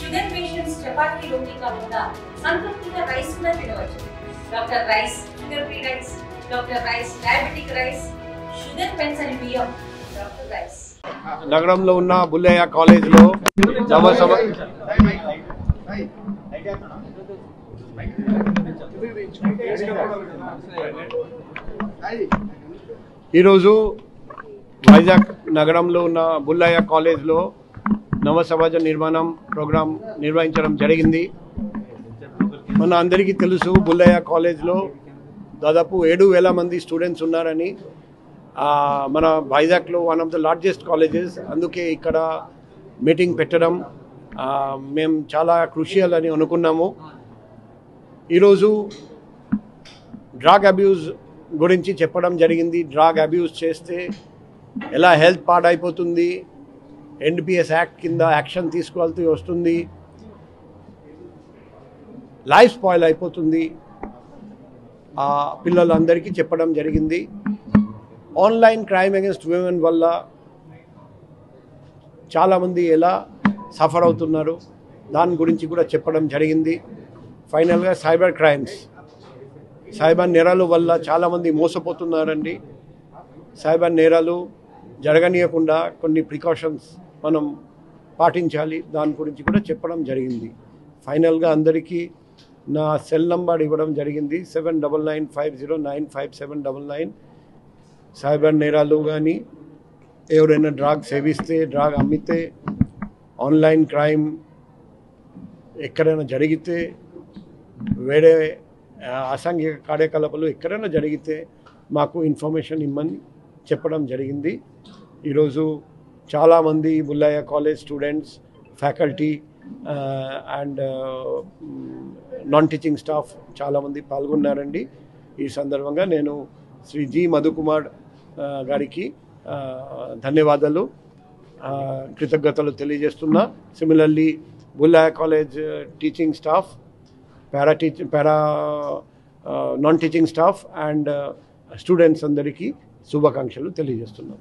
Sugar patients chapati రోటీ కాకుండా సంతృప్తిగా rice కూడా తినవచ్చు. Doctor rice, sugar free rice, doctor rice, diabetic rice, sugar పెన్సని బియ్యం, డాక్టర్ రైస్. నగరంలో ఉన్న బుల్లయ్య కాలేజ్లో ఈరోజు వైజాగ్ నగరంలో ఉన్న బుల్లయ్య కాలేజ్లో నవ సమాజ నిర్మాణం ప్రోగ్రాం నిర్వహించడం జరిగింది. మన అందరికీ తెలుసు బుల్లయ్య కాలేజ్లో దాదాపు 7,000 మంది స్టూడెంట్స్ ఉన్నారని. మన వైజాగ్లో one of the largest colleges, అందుకే ఇక్కడ మీటింగ్ పెట్టడం మేము చాలా క్రూషియల్ అని అనుకున్నాము. ఈరోజు డ్రగ్ అబ్యూస్ గురించి చెప్పడం జరిగింది. డ్రగ్ అబ్యూస్ చేస్తే ఎలా హెల్త్ పాడైపోతుంది, ఎన్పిఎస్ యాక్ట్ కింద యాక్షన్ తీసుకోవాల్సి వస్తుంది, లైఫ్ స్పాయిల్ అయిపోతుంది, పిల్లలందరికీ చెప్పడం జరిగింది. ఆన్లైన్ క్రైమ్ అగేన్స్ట్ విమెన్ వల్ల చాలామంది ఎలా సఫర్ అవుతున్నారు దాని గురించి కూడా చెప్పడం జరిగింది. ఫైనల్గా సైబర్ క్రైమ్స్, సైబర్ నేరాల వల్ల చాలామంది మోసపోతున్నారండి. సైబర్ నేరాలు జరగనీయకుండా కొన్ని ప్రికాషన్స్ మనం పాటించాలి, దాని గురించి కూడా చెప్పడం జరిగింది. ఫైనల్గా అందరికీ నా సెల్ నంబర్ ఇవ్వడం జరిగింది 7995095799. సైబర్ నేరాలు కానీ ఎవరైనా డ్రగ్ సేవిస్తే, డ్రగ్ అమ్మితే, ఆన్లైన్ క్రైమ్ ఎక్కడైనా జరిగితే, వేరే అసాంఘిక కార్యకలాపాలు ఎక్కడైనా జరిగితే మాకు ఇన్ఫర్మేషన్ ఇమ్మని చెప్పడం జరిగింది. ఈరోజు చాలామంది Bullayya college students, faculty and non teaching staff చాలామంది పాల్గొన్నారండి. ఈ సందర్భంగా నేను శ్రీ జి మధుకుమార్ గారికి ధన్యవాదాలు, కృతజ్ఞతలు తెలియజేస్తున్నా. Similarly Bullayya college teaching staff, para non teaching staff and students అందరికీ శుభాకాంక్షలు తెలియజేస్తున్నాం.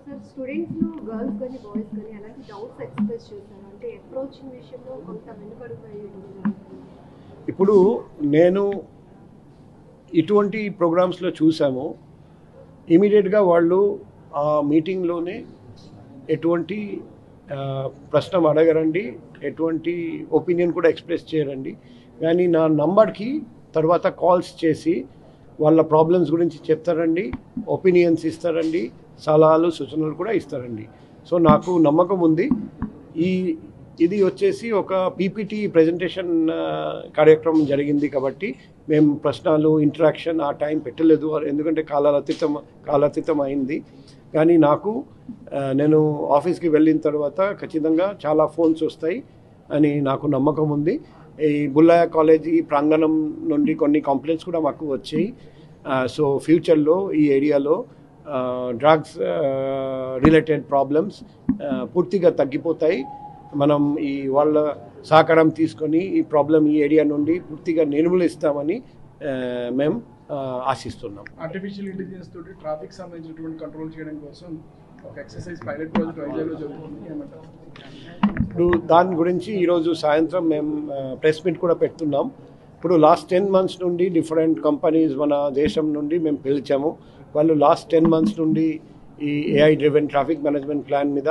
ఇప్పుడు నేను ఇటువంటి ప్రోగ్రామ్స్లో చూసాము, ఇమీడియట్గా వాళ్ళు ఆ మీటింగ్లోనే ఎటువంటి ప్రశ్న అడగరండి, ఎటువంటి ఒపీనియన్ కూడా ఎక్స్ప్రెస్ చేయరండి. కానీ నా నంబర్కి తర్వాత కాల్స్ చేసి వాళ్ళ ప్రాబ్లమ్స్ గురించి చెప్తారండి, ఒపీనియన్స్ ఇస్తారండి, సలహాలు సూచనలు కూడా ఇస్తారండి. సో నాకు నమ్మకం ఉంది. ఇది వచ్చేసి ఒక పీపీటీ ప్రజెంటేషన్ కార్యక్రమం జరిగింది కాబట్టి మేము ప్రశ్నలు ఇంటరాక్షన్ ఆ టైం పెట్టలేదు, ఎందుకంటే కాలాతీతం అయింది. కానీ నేను ఆఫీస్కి వెళ్ళిన తర్వాత ఖచ్చితంగా చాలా ఫోన్స్ వస్తాయి అని నాకు నమ్మకం ఉంది. ఈ బుల్లయ్య కాలేజీ ప్రాంగణం నుండి కొన్ని కంప్లైంట్స్ కూడా మాకు వచ్చాయి. సో ఫ్యూచర్లో ఈ ఏరియాలో డ్రగ్స్ రిలేటెడ్ ప్రాబ్లమ్స్ పూర్తిగా తగ్గిపోతాయి. మనం ఈ వాళ్ళ సహకారం తీసుకొని ఈ ప్రాబ్లం ఈ ఏరియా నుండి పూర్తిగా నిర్మూలిస్తామని మేము ఆశిస్తున్నాం. ఆర్టిఫిషియల్ ఇంటెలిజెన్స్ తోటి ట్రాఫిక్ సంబంధించినటువంటి కంట్రోల్ చేయడం కోసం ఒక ఎక్సర్సైజ్ పైలట్ ప్రాజెక్ట్ వైజాగ్లో జరుగుతుంది, ఏమంటారు? ఇప్పుడు దాని గురించి ఈరోజు సాయంత్రం మేము ప్రెస్ మీట్ కూడా పెడుతున్నాం. ఇప్పుడు లాస్ట్ 10 months నుండి డిఫరెంట్ కంపెనీస్ మన దేశం నుండి మేము పిలిచాము. వాళ్ళు లాస్ట్ 10 months నుండి ఈ AI driven traffic management plan మీద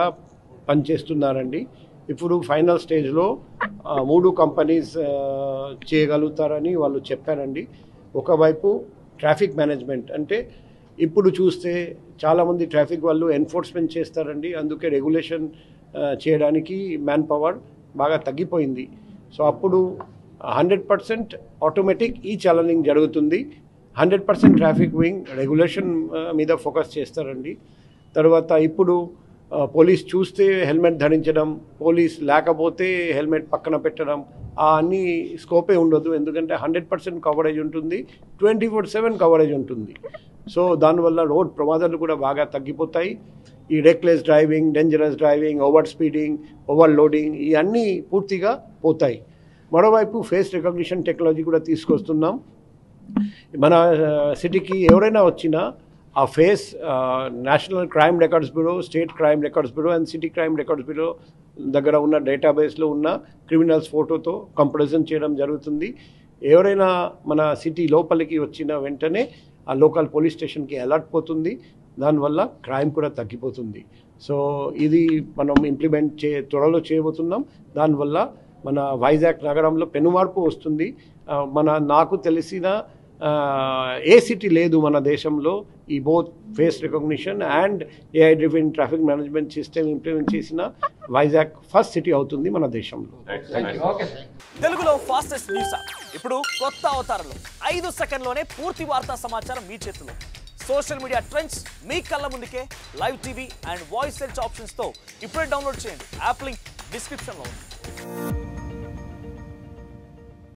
పనిచేస్తున్నారండి. ఇప్పుడు ఫైనల్ స్టేజ్లో 3 కంపెనీస్ చేయగలుగుతారని వాళ్ళు చెప్పారండి. ఒకవైపు ట్రాఫిక్ మేనేజ్మెంట్ అంటే ఇప్పుడు చూస్తే చాలామంది ట్రాఫిక్ వాళ్ళు ఎన్ఫోర్స్మెంట్ చేస్తారండి, అందుకే రెగ్యులేషన్ చేయడానికి మ్యాన్ పవర్ బాగా తగ్గిపోయింది. సో అప్పుడు 100% ఆటోమేటిక్ ఈ ఛాలెంజింగ్ జరుగుతుంది. 100% ట్రాఫిక్ వింగ్ రెగ్యులేషన్ మీద ఫోకస్ చేస్తారండి. తర్వాత ఇప్పుడు పోలీస్ చూస్తే హెల్మెట్ ధరించడం, పోలీస్ లేకపోతే హెల్మెట్ పక్కన పెట్టడం, అన్ని స్కోపే ఉండదు, ఎందుకంటే 100% కవరేజ్ ఉంటుంది, 24/7 కవరేజ్ ఉంటుంది. సో దానివల్ల రోడ్ ప్రమాదాలు కూడా బాగా తగ్గిపోతాయి. ఈ reckless driving, dangerous driving, over speeding, overloading ఇవన్నీ పూర్తిగా పోతాయి. మరోవైపు ఫేస్ రికగ్నిషన్ టెక్నాలజీ కూడా తీసుకొస్తున్నాం. మన సిటీకి ఎవరైనా వచ్చినా ఆ face national crime records bureau, state crime records bureau and city crime records bureau దగ్గర ఉన్న డేటాబేస్లో ఉన్న క్రిమినల్స్ ఫోటోతో కంపారిజన్ చేయడం జరుగుతుంది. ఎవరైనా మన సిటీ లోపలికి వచ్చిన వెంటనే ఆ లోకల్ పోలీస్ స్టేషన్కి అలర్ట్ పోతుంది. దానివల్ల క్రైమ్ కూడా తగ్గిపోతుంది. సో ఇది మనం ఇంప్లిమెంట్ త్వరలో చేయబోతున్నాం. దానివల్ల మన వైజాగ్ నగరంలో పెనుమార్పు వస్తుంది. నాకు తెలిసిన ఏ సిటీ లేదు మన దేశంలో ఈ both face recognition and AI driven traffic management system implement చేసిన వైజాగ్ ఫస్ట్ సిటీ అవుతుంది మన దేశంలో. తెలుగులో ఫాస్టెస్ట్ న్యూస్ ఇప్పుడు కొత్త అవతారంలో 5 సెకండ్లోనే పూర్తి వార్తా సమాచారం మీ చేతిలో. సోషల్ మీడియా ట్రెండ్స్ మీ కళ్ళ ముందుకే live TV and voice search ఆప్షన్స్తో ఇప్పుడే డౌన్లోడ్ చేయండి. యాప్ లింక్ డిస్క్రిప్షన్లో ఉంది.